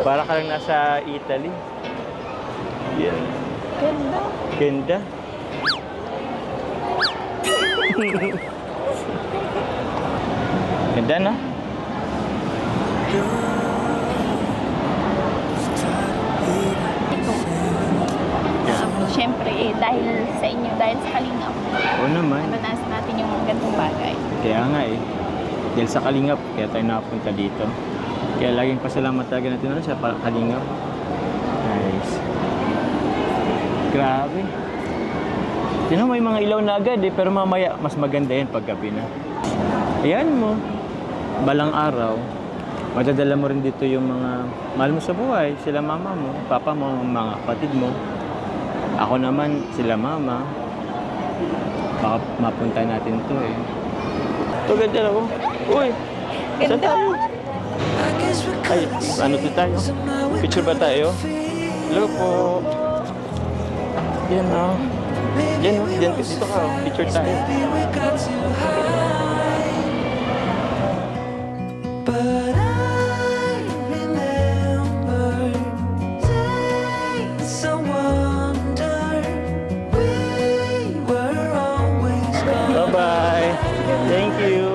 Para ka lang nasa Italy. Yan. Ganda. Ganda. Ganda, no? Siyempre, dahil sa inyo, dahil sa Kalingap, Oo naman. naranasan natin yung gantong bagay. Kaya nga eh. Dahil sa Kalingap, kaya tayo nakapunta dito. Kaya laging pasalamat talaga natin ano, sa Kalingap. Nice. Grabe. Tignan mo, may mga ilaw na agad eh, pero mamaya mas maganda yan pag gabi na. Ayan mo, balang araw, madadala mo rin dito yung mga mahal mo sa buhay, sila mama mo, papa mo, mga kapatid mo. Ako naman, sila mama. Baka mapunta natin to eh. Ito, ganda na ko. Uy! Saan Ganda. tayo? Ay, ano to tayo? Picture ba tayo? Hello po. Yan o. Yan o. Yan, dito ka o. Picture tayo. But I remember days I wonder we were always gone. Bye-bye. Thank you.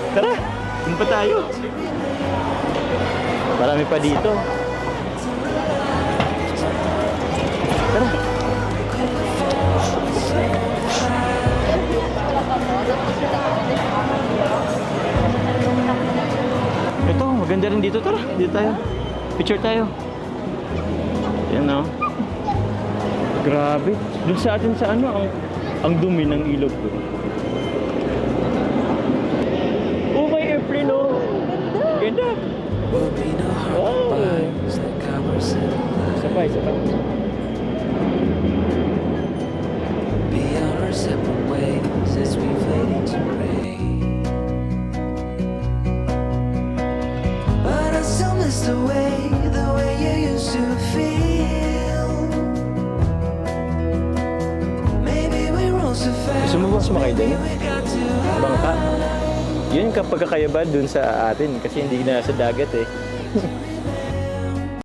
Tara, dun pa tayo. Marami pa dito. Tara. Ito, maganda rin dito. Tara, dito tayo. Picture tayo. Yan o. Grabe. Doon sa atin sa ano, ang dumi ng ilog ko. Oh, may airplane oh. Ganda. Will be no Wow. heartbreaks like ours in life. Sabay. Be on our separate ways as we fade into gray. But I still miss the way you used to feel. Maybe we rose too fast. Gusto mo ba sumakay din? We got too Bangka. Yun kapag kakayaba dun sa atin kasi hindi na sa dagat eh. high.